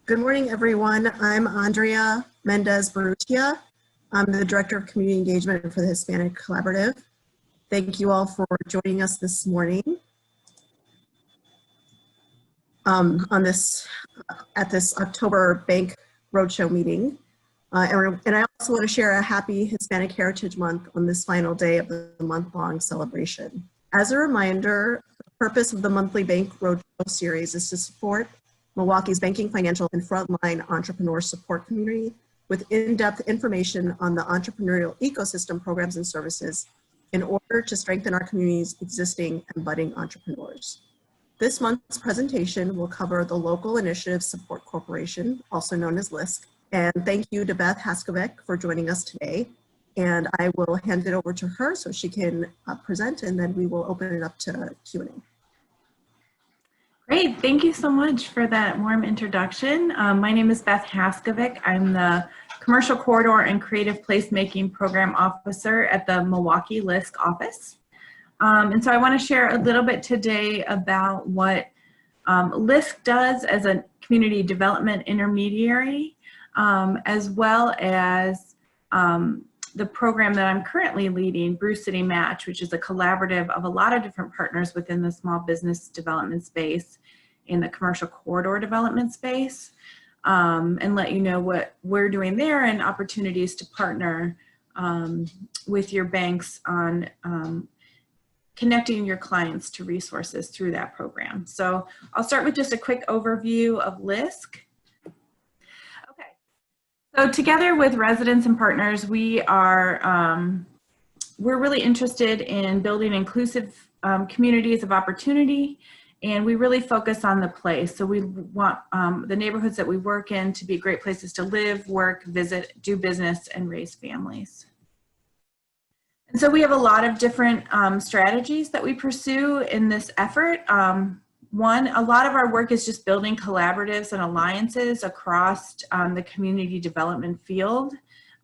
Good morning, everyone. I'm Andrea Mendez-Barrutia. I'm the Director of Community Engagement for the Hispanic Collaborative. Thank you all for joining us this morning at this October Bank Roadshow meeting. And I also want to share a happy Hispanic Heritage Month on this final day of the month-long celebration. As a reminder, the purpose of the monthly Bank Roadshow series is to support Milwaukee's banking, financial, and frontline entrepreneur support community with in-depth information on the entrepreneurial ecosystem programs and services in order to strengthen our community's existing and budding entrepreneurs. This month's presentation will cover the Local Initiative Support Corporation, also known as LISC, and thank you to Beth Haskovic for joining us today. And I will hand it over to her so she can present, and then we will open it up to Q&A. Great, thank you so much for that warm introduction. My name is Beth Haskovic. I'm the Commercial Corridor and Creative Placemaking Program Officer at the Milwaukee LISC office. And so I want to share a little bit today about what LISC does as a community development intermediary, as well as the program that I'm currently leading, Brew City Match, which is a collaborative of a lot of different partners within the small business development space, in the commercial corridor development space, and let you know what we're doing there and opportunities to partner with your banks on connecting your clients to resources through that program. So I'll start with just a quick overview of LISC. So together with residents and partners, we're really interested in building inclusive communities of opportunity, and we really focus on the place. So we want the neighborhoods that we work in to be great places to live, work, visit, do business, and raise families. And so we have a lot of different strategies that we pursue in this effort. One, a lot of our work is just building collaboratives and alliances across the community development field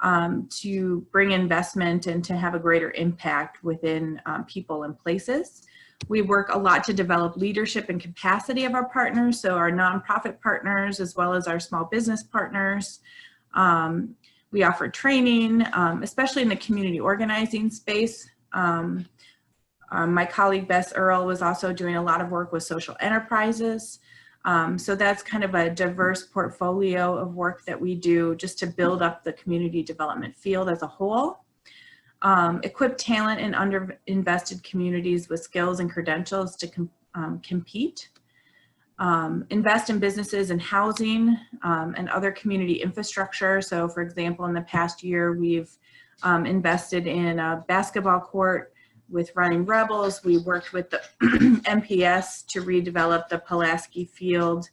to bring investment and to have a greater impact within people and places. We work a lot to develop leadership and capacity of our partners, so our nonprofit partners as well as our small business partners. We offer training, especially in the community organizing space. My colleague Bess Earl was also doing a lot of work with social enterprises. So that's kind of a diverse portfolio of work that we do just to build up the community development field as a whole. Equip talent in underinvested communities with skills and credentials to compete. Invest in businesses and housing and other community infrastructure. So for example, in the past year, we've invested in a basketball court with Running Rebels. We worked with the MPS to redevelop the Pulaski Field,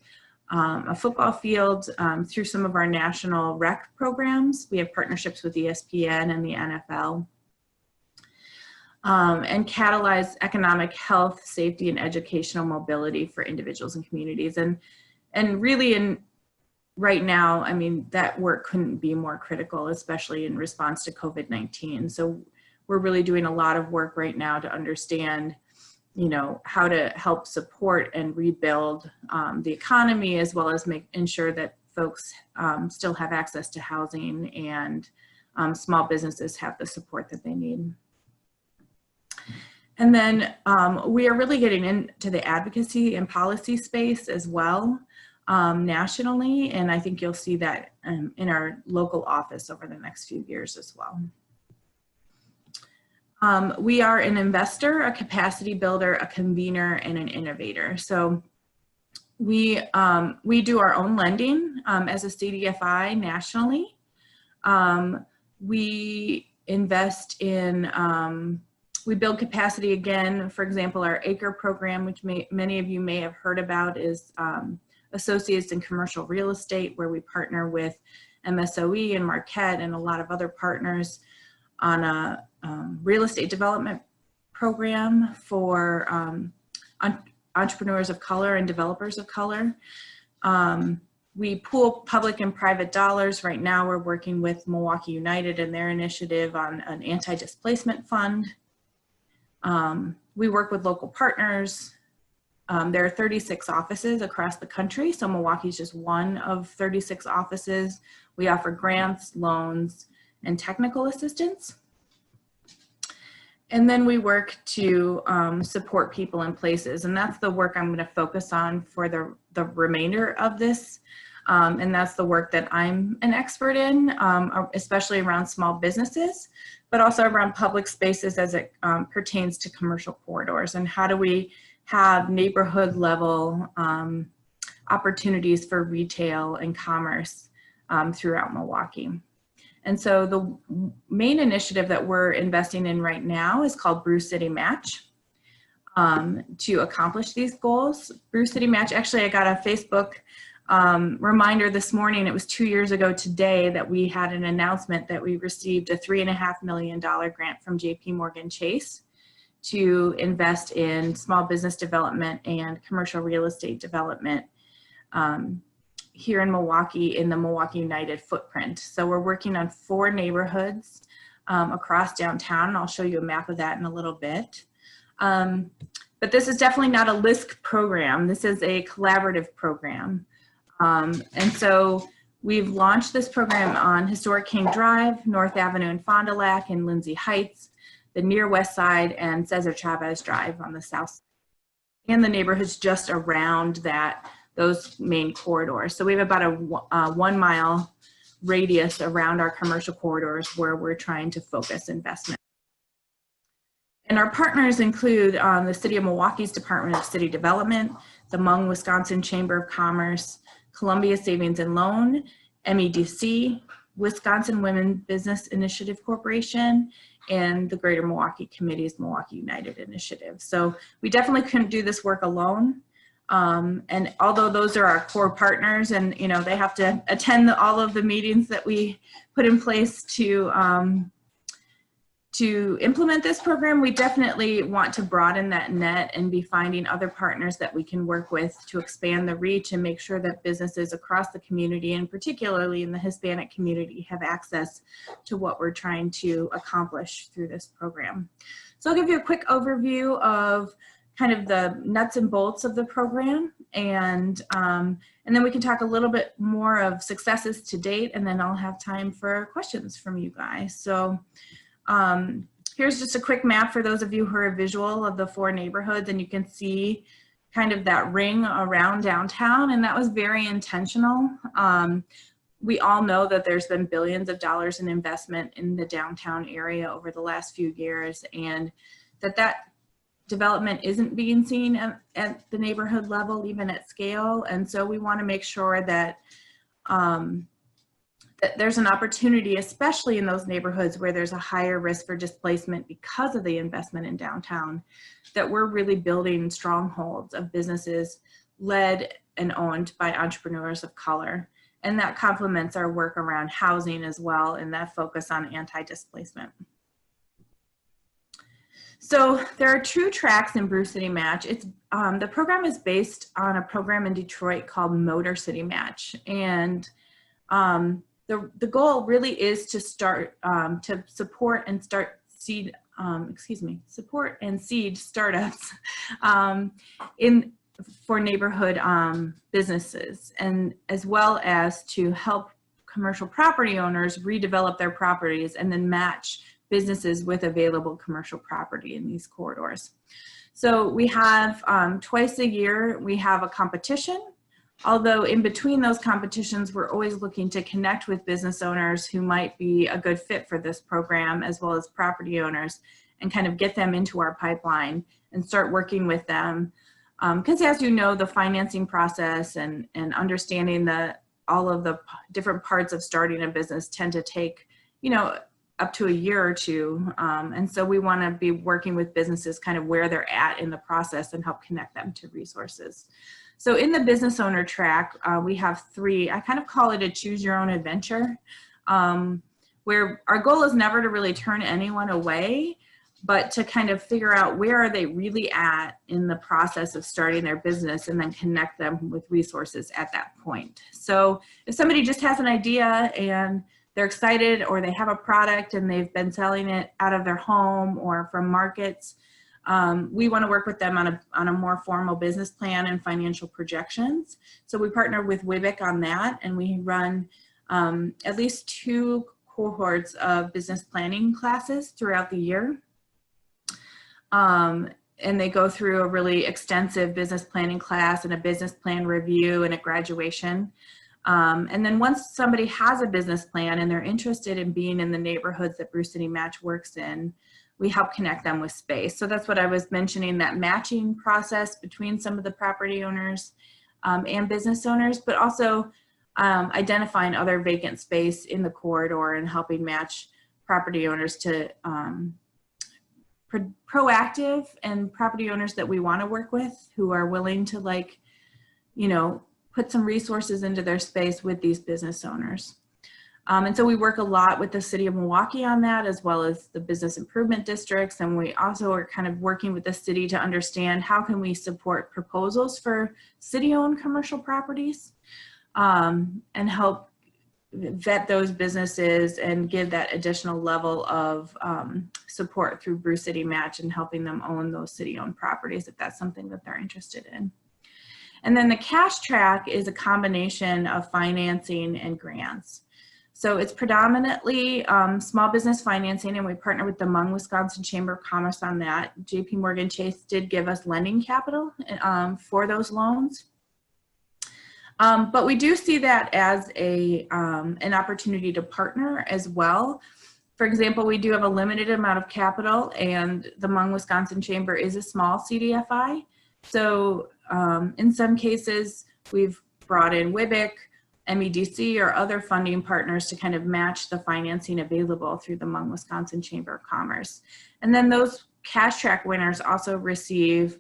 a football field, through some of our national rec programs. We have partnerships with ESPN and the NFL. And catalyze economic health, safety, and educational mobility for individuals and communities. And really right now, I mean, that work couldn't be more critical, especially in response to COVID-19. So we're really doing a lot of work right now to understand, you know, how to help support and rebuild the economy, as well as ensure that folks still have access to housing and small businesses have the support that they need. And then we are really getting into the advocacy and policy space as well nationally, and I think you'll see that in our local office over the next few years as well. We are an investor, a capacity builder, a convener, and an innovator. So we do our own lending as a CDFI nationally. We invest in, we build capacity again. For example, our ACRE program, which many of you may have heard about, is Associates in Commercial Real Estate, where we partner with MSOE and Marquette and a lot of other partners on a real estate development program for entrepreneurs of color and developers of color. We pool public and private dollars. Right now we're working with Milwaukee United and their initiative on an anti-displacement fund. We work with local partners. There are 36 offices across the country, so Milwaukee is just one of 36 offices. We offer grants, loans, and technical assistance. And then we work to support people in places, and that's the work I'm going to focus on for the remainder of this. And that's the work that I'm an expert in, especially around small businesses, but also around public spaces as it pertains to commercial corridors. And how do we have neighborhood level opportunities for retail and commerce throughout Milwaukee. And so the main initiative that we're investing in right now is called Brew City Match. To accomplish these goals, Brew City Match, actually I got a Facebook reminder this morning, it was 2 years ago today that we had an announcement that we received a $3.5 million grant from JP Morgan Chase to invest in small business development and commercial real estate development here in Milwaukee, in the Milwaukee United footprint. So we're working on 4 neighborhoods across downtown. I'll show you a map of that in a little bit. But this is definitely not a LISC program. This is a collaborative program. And so we've launched this program on Historic King Drive, North Avenue Fond du Lac, and Lindsay Heights, the near west side, and Cesar Chavez Drive on the south side, and the neighborhoods just around those main corridors. So we have about a 1 mile radius around our commercial corridors where we're trying to focus investment. And our partners include the City of Milwaukee's Department of City Development, the Hmong, Wisconsin Chamber of Commerce, Columbia Savings and Loan, MEDC, Wisconsin Women Business Initiative Corporation, and the Greater Milwaukee Committee's Milwaukee United Initiative. So we definitely couldn't do this work alone. And although those are our core partners, and they have to attend all of the meetings that we put in place to implement this program, we definitely want to broaden that net and be finding other partners that we can work with to expand the reach and make sure that businesses across the community, and particularly in the Hispanic community, have access to what we're trying to accomplish through this program. So I'll give you a quick overview of kind of the nuts and bolts of the program, and then we can talk a little bit more of successes to date, and then I'll have time for questions from you guys. So here's just a quick map for those of you who are visual of the 4 neighborhoods, and you can see kind of that ring around downtown, and that was very intentional. We all know that there's been billions of dollars in investment in the downtown area over the last few years, and that development isn't being seen at the neighborhood level, even at scale. And so we want to make sure that that there's an opportunity, especially in those neighborhoods where there's a higher risk for displacement because of the investment in downtown, that we're really building strongholds of businesses led and owned by entrepreneurs of color. And that complements our work around housing as well, and that focus on anti-displacement. So there are 2 tracks in Brew City Match. The program is based on a program in Detroit called Motor City Match. And the goal really is to start to support and seed startups for neighborhood businesses, and as well as to help commercial property owners redevelop their properties and then match businesses with available commercial property in these corridors. So we have twice a year we have a competition. Although in between those competitions, we're always looking to connect with business owners who might be a good fit for this program, as well as property owners, and kind of get them into our pipeline and start working with them. Because as you know, the financing process and understanding all of the different parts of starting a business tend to take, up to a year or 2. And so we want to be working with businesses kind of where they're at in the process and help connect them to resources. So in the business owner track, we have 3, I kind of call it a choose your own adventure, where our goal is never to really turn anyone away, but to kind of figure out where are they really at in the process of starting their business, and then connect them with resources at that point. So if somebody just has an idea and they're excited, or they have a product and they've been selling it out of their home or from markets, we want to work with them on a more formal business plan and financial projections. So we partner with WIBIC on that, and we run at least 2 cohorts of business planning classes throughout the year. And they go through a really extensive business planning class and a business plan review and a graduation. And then once somebody has a business plan and they're interested in being in the neighborhoods that Brew City Match works in, we help connect them with space. So that's what I was mentioning, that matching process between some of the property owners and business owners, but also identifying other vacant space in the corridor and helping match property owners to proactive and property owners that we want to work with, who are willing to, like, you know, put some resources into their space with these business owners. And so we work a lot with the city of Milwaukee on that, as well as the business improvement districts. And we also are kind of working with the city to understand how can we support proposals for city-owned commercial properties, and help vet those businesses and give that additional level of support through Brew City Match and helping them own those city-owned properties if that's something that they're interested in. And then the cash track is a combination of financing and grants. So it's predominantly small business financing, and we partner with the Hmong Wisconsin Chamber of Commerce on that. JP Morgan Chase did give us lending capital for those loans. But we do see that as an opportunity to partner as well. For example, we do have a limited amount of capital, and the Hmong Wisconsin Chamber is a small CDFI. So in some cases, we've brought in WIBIC, MEDC, or other funding partners to kind of match the financing available through the Hmong Wisconsin Chamber of Commerce. And then those cash track winners also receive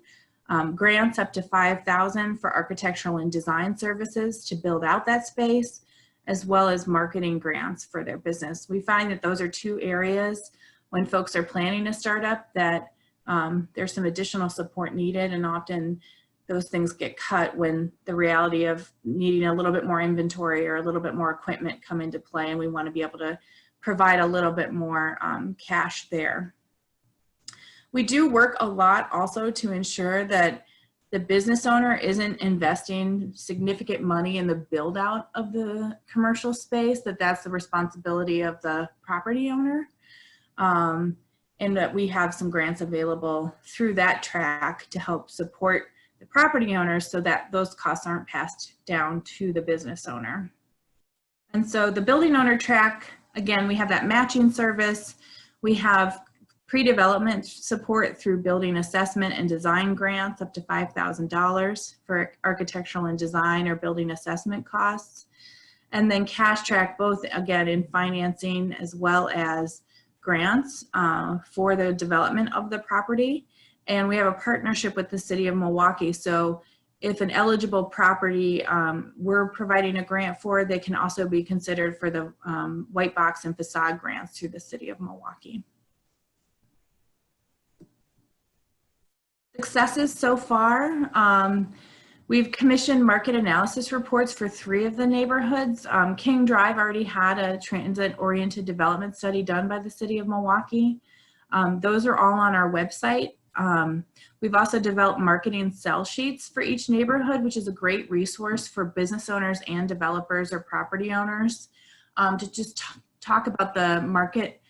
grants up to $5,000 for architectural and design services to build out that space, as well as marketing grants for their business. We find that those are 2 areas when folks are planning a startup that there's some additional support needed, and often those things get cut when the reality of needing a little bit more inventory or a little bit more equipment come into play, and we want to be able to provide a little bit more cash there. We do work a lot also to ensure that the business owner isn't investing significant money in the build out of the commercial space, that's the responsibility of the property owner. And that we have some grants available through that track to help support the property owners so that those costs aren't passed down to the business owner. And so the building owner track, again, we have that matching service. We have pre-development support through building assessment and design grants up to $5,000 for architectural and design or building assessment costs. And then cash track, both again in financing as well as grants for the development of the property. And we have a partnership with the city of Milwaukee. So if an eligible property we're providing a grant for, they can also be considered for the white box and facade grants through the city of Milwaukee. Successes so far. We've commissioned market analysis reports for 3 of the neighborhoods. King Drive already had a transit-oriented development study done by the city of Milwaukee. Those are all on our website. We've also developed marketing sell sheets for each neighborhood, which is a great resource for business owners and developers or property owners to just talk about the market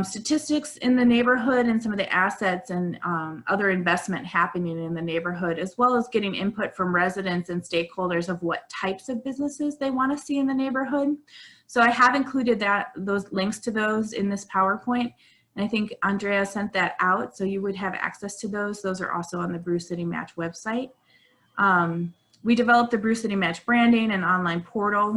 statistics in the neighborhood and some of the assets and other investment happening in the neighborhood, as well as getting input from residents and stakeholders of what types of businesses they want to see in the neighborhood. So I have included those links to those in this PowerPoint. And I think Andrea sent that out, so you would have access to those. Those are also on the Brew City Match website. We developed the Brew City Match branding and online portal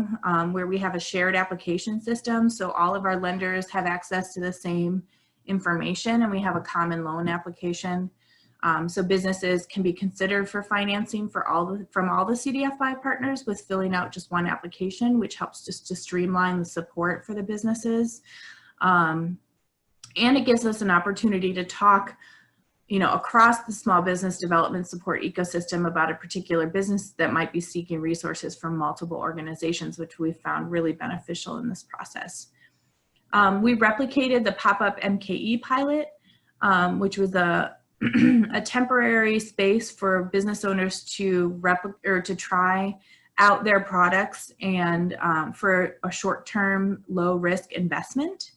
where we have a shared application system. So all of our lenders have access to the same information, and we have a common loan application. So businesses can be considered for financing from all the CDFI partners with filling out just one application, which helps just to streamline the support for the businesses. And it gives us an opportunity to talk, across the small business development support ecosystem about a particular business that might be seeking resources from multiple organizations, which we found really beneficial in this process. We replicated the pop-up MKE pilot, which was a a temporary space for business owners to try out their products and for a short-term, low-risk investment.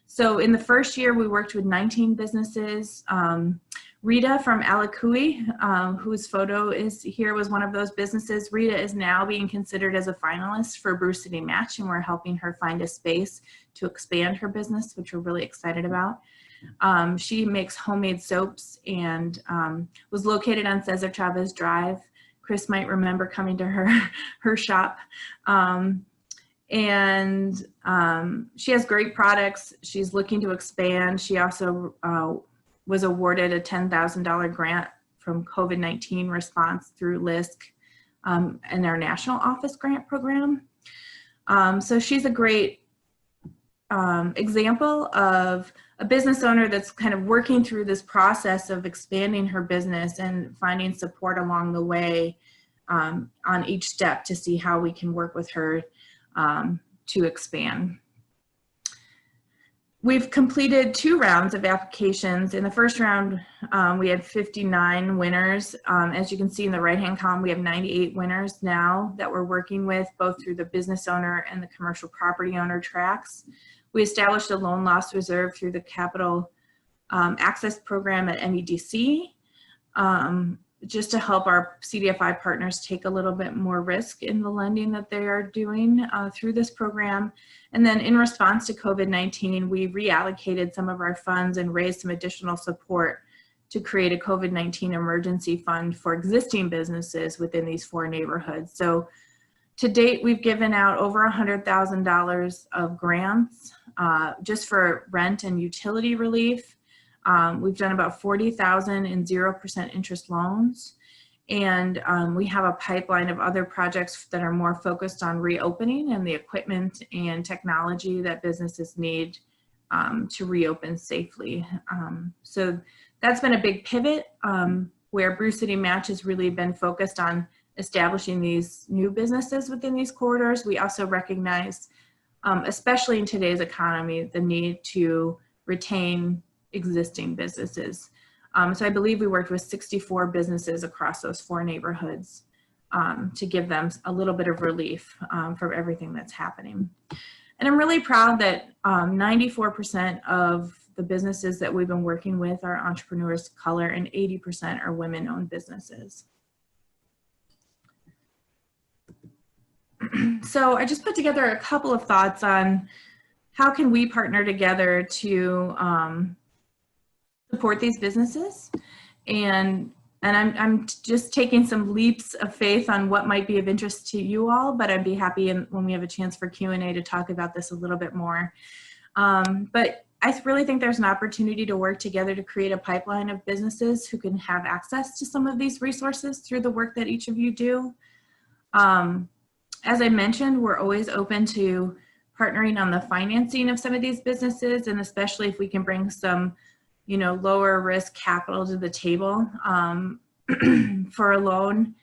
So in the first year, we worked with 19 businesses. Rita from Alakui, whose photo is here, was one of those businesses. Rita is now being considered as a finalist for Brew City Match, and we're helping her find a space to expand her business, which we're really excited about. She makes homemade soaps and was located on Cesar Chavez Drive. Chris might remember coming to her shop. She has great products. She's looking to expand. She also was awarded a $10,000 grant from COVID-19 response through LISC and their national office grant program. So she's a great example of a business owner that's kind of working through this process of expanding her business and finding support along the way on each step to see how we can work with her to expand. We've completed 2 rounds of applications. In the first round, we had 59 winners. As you can see in the right-hand column, we have 98 winners now that we're working with, both through the business owner and the commercial property owner tracks. We established a loan loss reserve through the Capital Access Program at MEDC, just to help our CDFI partners take a little bit more risk in the lending that they are doing through this program. And then in response to COVID-19, we reallocated some of our funds and raised some additional support to create a COVID-19 emergency fund for existing businesses within these 4 neighborhoods. So to date, we've given out over $100,000 of grants just for rent and utility relief. We've done about $40,000 in 0% interest loans. And we have a pipeline of other projects that are more focused on reopening and the equipment and technology that businesses need to reopen safely. So that's been a big pivot where Brew City Match has really been focused on establishing these new businesses within these corridors. We also recognize, especially in today's economy, the need to retain existing businesses. So I believe we worked with 64 businesses across those 4 neighborhoods to give them a little bit of relief from everything that's happening. And I'm really proud that 94% of the businesses that we've been working with are entrepreneurs of color and 80% are women-owned businesses. So I just put together a couple of thoughts on how can we partner together to support these businesses, and I'm just taking some leaps of faith on what might be of interest to you all, but I'd be happy when we have a chance for Q&A to talk about this a little bit more. But I really think there's an opportunity to work together to create a pipeline of businesses who can have access to some of these resources through the work that each of you do. As I mentioned, we're always open to partnering on the financing of some of these businesses, and especially if we can bring some lower risk capital to the table for a loan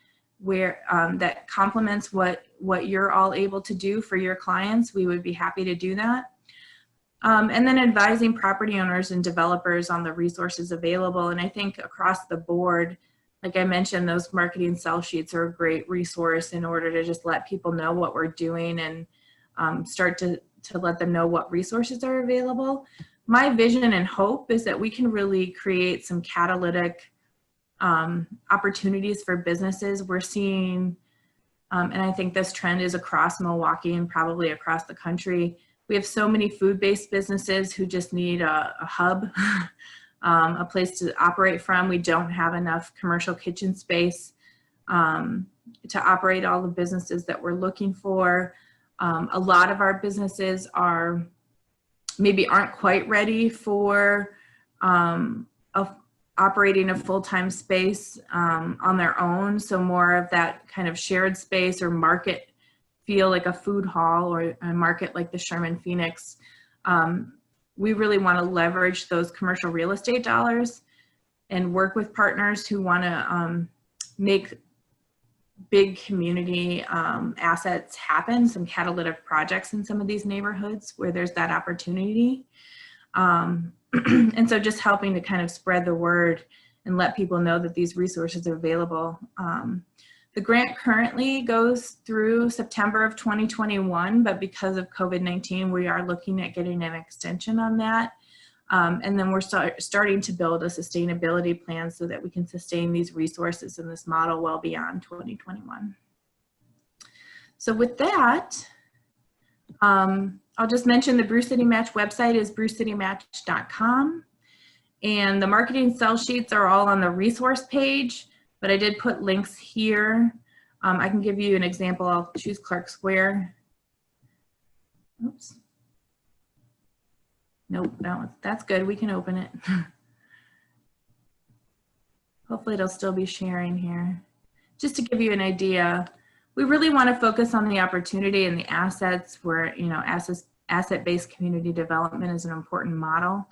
where that complements what you're all able to do for your clients, we would be happy to do that. And then advising property owners and developers on the resources available. And I think across the board, like I mentioned, those marketing sell sheets are a great resource in order to just let people know what we're doing and start to let them know what resources are available. My vision and hope is that we can really create some catalytic opportunities for businesses. We're seeing, and I think this trend is across Milwaukee and probably across the country, we have so many food-based businesses who just need a hub, a place to operate from. We don't have enough commercial kitchen space to operate all the businesses that we're looking for. A lot of our businesses maybe aren't quite ready for operating a full-time space on their own. So more of that kind of shared space or market feel, like a food hall or a market like the Sherman Phoenix. We really want to leverage those commercial real estate dollars and work with partners who want to make big community assets happen, some catalytic projects in some of these neighborhoods where there's that opportunity. And so just helping to kind of spread the word and let people know that these resources are available. The grant currently goes through September of 2021, but because of COVID-19, we are looking at getting an extension on that. And then we're starting to build a sustainability plan so that we can sustain these resources in this model well beyond 2021. So with that, I'll just mention the Brew City Match website is brewcitymatch.com. And the marketing sell sheets are all on the resource page, but I did put links here. I can give you an example. I'll choose Clark Square. Oops. Nope, that's good. We can open it. Hopefully it'll still be sharing here. Just to give you an idea, we really want to focus on the opportunity and the assets where, you know, asset-based community development is an important model.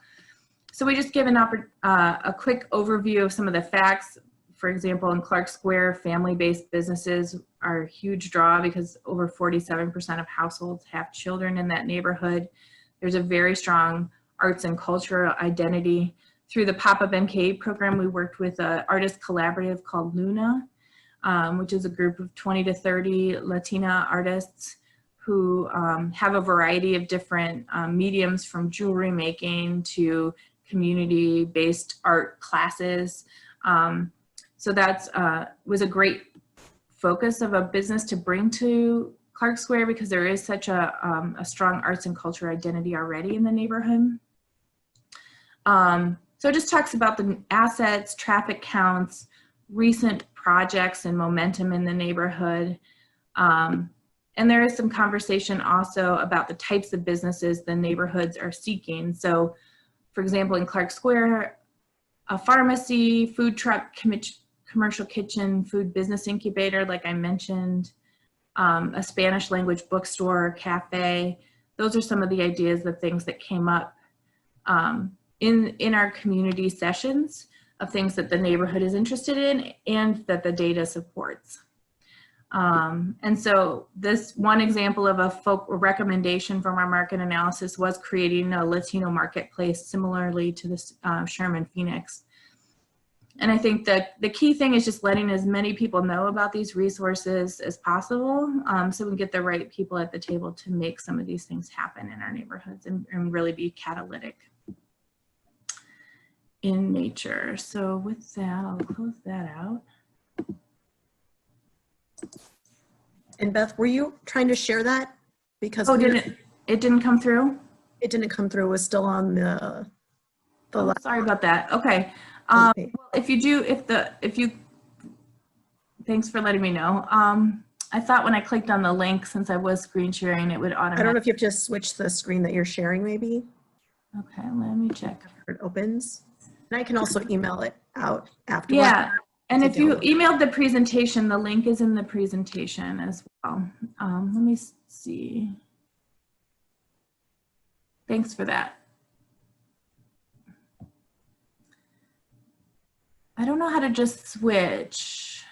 So we just give a quick overview of some of the facts. For example, in Clark Square, family-based businesses are a huge draw because over 47% of households have children in that neighborhood. There's a very strong arts and cultural identity. Through the Pop-Up NKA program, we worked with an artist collaborative called Luna, which is a group of 20 to 30 Latina artists who have a variety of different mediums, from jewelry making to community-based art classes. So that's was a great focus of a business to bring to Clark Square because there is such a strong arts and culture identity already in the neighborhood. So it just talks about the assets, traffic counts, recent projects and momentum in the neighborhood. And there is some conversation also about the types of businesses the neighborhoods are seeking. So for example, in Clark Square, a pharmacy, food truck, commercial kitchen, food business incubator, like I mentioned, a Spanish language bookstore, cafe. Those are some of the ideas, the things that came up in our community sessions of things that the neighborhood is interested in and that the data supports. And so this one example of a recommendation from our market analysis was creating a Latino marketplace similarly to this Sherman Phoenix. And I think that the key thing is just letting as many people know about these resources as possible so we can get the right people at the table to make some of these things happen in our neighborhoods and really be catalytic in nature. So with that, I'll close that out. And Beth, were you trying to share that? Because it didn't come through? It didn't come through. It was still on the sorry about that. Okay. Well, if you, thanks for letting me know. I thought when I clicked on the link, since I was screen sharing, it would automatically. I don't know if you have to switch the screen that you're sharing, maybe. Okay, let me check. It opens. And I can also email it out afterwards. Yeah, and if you emailed the presentation, the link is in the presentation as well. Let me see. Thanks for that. I don't know how to just switch.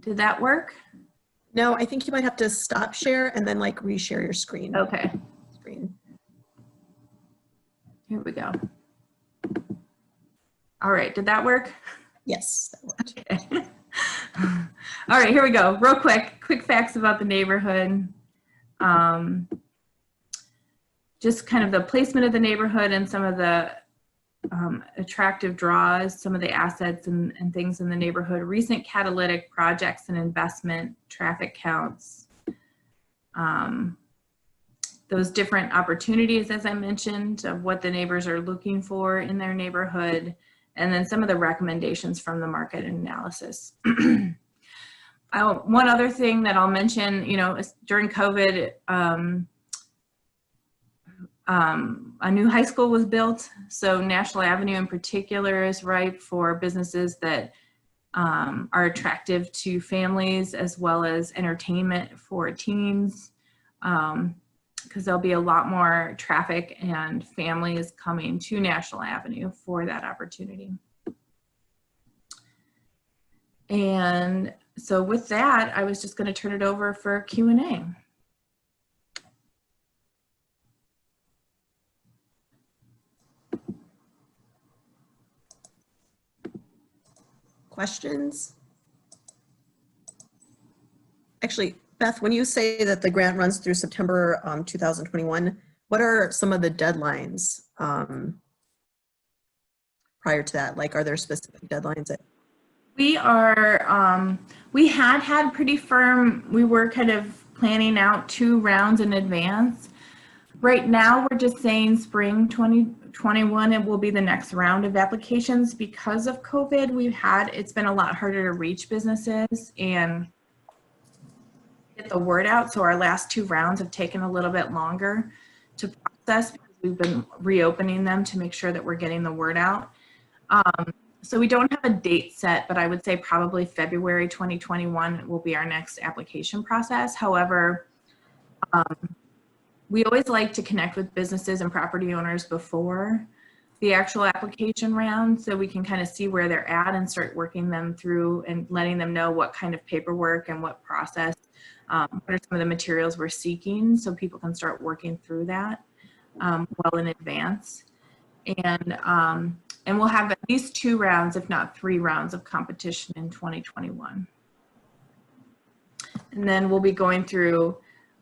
Did that work? No, I think you might have to stop share and then like reshare your screen. Okay. Here we go. All right, did that work? Yes, that worked. Okay. All right, here we go. Real quick facts about the neighborhood. Just kind of the placement of the neighborhood and some of the attractive draws, some of the assets and things in the neighborhood, recent catalytic projects and investment, traffic counts, those different opportunities, as I mentioned, of what the neighbors are looking for in their neighborhood, and then some of the recommendations from the market analysis. One other thing that I'll mention, you know, during COVID, a new high school was built. So National Avenue in particular is ripe for businesses that are attractive to families as well as entertainment for teens, because there'll be a lot more traffic and families coming to National Avenue for that opportunity. And so with that, I was just going to turn it over for Q&A. questions? Actually, Beth, when you say that the grant runs through September 2021, what are some of the deadlines prior to that? Like, are there specific deadlines? We are, we had pretty firm, we were kind of planning out 2 rounds in advance. Right now, we're just saying spring 2021, it will be the next round of applications. Because of COVID, it's been a lot harder to reach businesses and get the word out. So our last 2 rounds have taken a little bit longer to process because we've been reopening them to make sure that we're getting the word out. So we don't have a date set, but I would say probably February 2021 will be our next application process. However, we always like to connect with businesses and property owners before the actual application round so we can kind of see where they're at and start working them through and letting them know what kind of paperwork and what process, what are some of the materials we're seeking so people can start working through that well in advance. And we'll have at least 2 rounds, if not 3 rounds of competition in 2021. And then we'll be going through,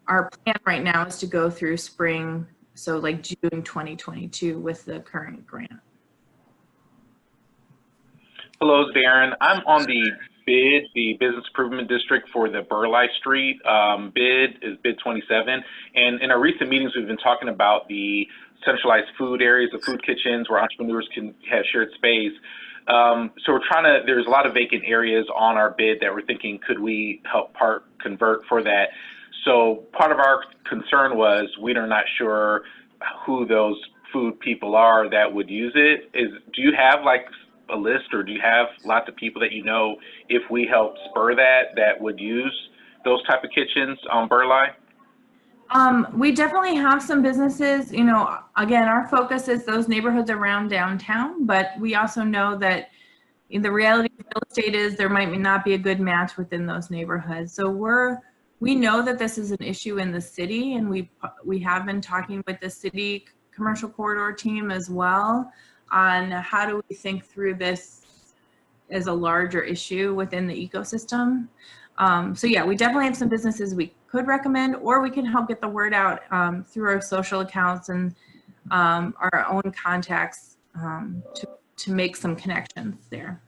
our plan right now is to go through spring, so like June 2022 with the current grant. Hello, it's Darren. I'm on the bid, the Business Improvement District for the Burleigh Street. Bid is bid 27. And in our recent meetings, we've been talking about the centralized food areas, the food kitchens where entrepreneurs can have shared space. So we're trying to, there's a lot of vacant areas on our bid that we're thinking, could we help convert for that? So part of our concern was we are not sure who those food people are that would use it. Do you have like a list, or do you have lots of people that you know, if we help spur that would use those type of kitchens on Burleigh? We definitely have some businesses, you know, again, our focus is those neighborhoods around downtown, but we also know that in the reality of real estate is there might not be a good match within those neighborhoods. So we know that this is an issue in the city, and we have been talking with the city commercial corridor team as well on how do we think through this as a larger issue within the ecosystem. So yeah, we definitely have some businesses we could recommend, or we can help get the word out through our social accounts and our own contacts to make some connections there.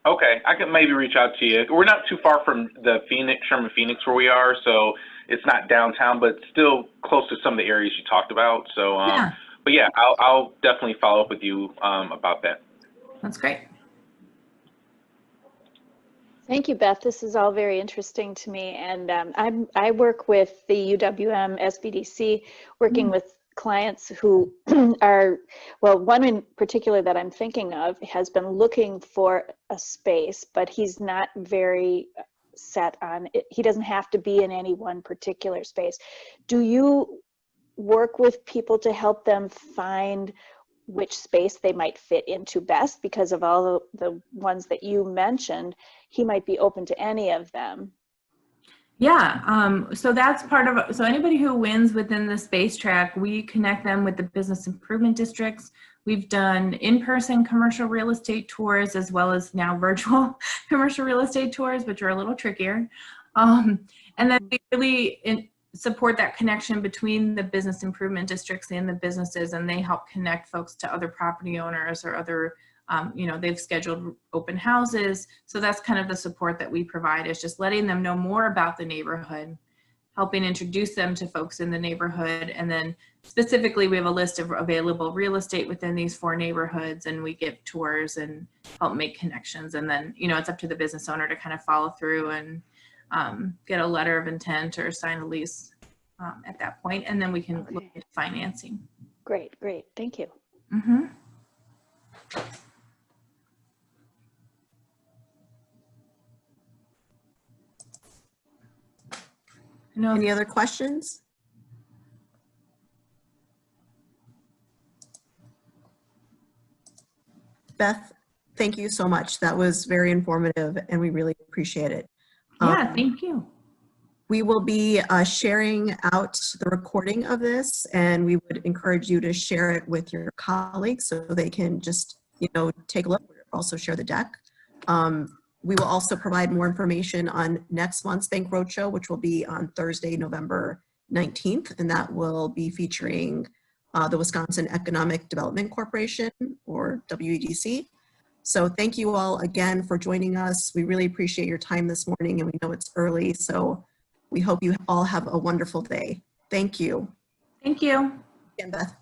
Okay, I can maybe reach out to you. We're not too far from the Sherman Phoenix where we are, so it's not downtown, but still close to some of the areas you talked about. So, Yeah. But yeah, I'll definitely follow up with you about that. That's great. Thank you, Beth. This is all very interesting to me. And I work with the UWM SBDC, working with clients who are, well, one in particular that I'm thinking of has been looking for a space, but he's not very set on it. He doesn't have to be in any one particular space. Do you work with people to help them find which space they might fit into best? Because of all the ones that you mentioned, he might be open to any of them. Yeah, so that's part of, so anybody who wins within the space track, we connect them with the business improvement districts. We've done in-person commercial real estate tours as well as now virtual commercial real estate tours, which are a little trickier. And then we really support that connection between the business improvement districts and the businesses, and they help connect folks to other property owners or other, you know, they've scheduled open houses. So that's kind of the support that we provide, is just letting them know more about the neighborhood, helping introduce them to folks in the neighborhood. And then specifically, we have a list of available real estate within these 4 neighborhoods, and we give tours and help make connections. And then, you know, it's up to the business owner to kind of follow through and get a letter of intent or sign a lease at that point, and then we can look at financing. Great, great. Thank you. Mm-hmm. Any other questions? Beth, thank you so much. That was very informative, and we really appreciate it. Yeah, thank you. We will be sharing out the recording of this, and we would encourage you to share it with your colleagues so they can just, you know, take a look. Also share the deck. We will also provide more information on next month's Bank Roadshow, which will be on Thursday, November 19th, and that will be featuring the Wisconsin Economic Development Corporation, or WEDC. So thank you all again for joining us. We really appreciate your time this morning, and we know it's early, so we hope you all have a wonderful day. Thank you. Thank you. And Beth.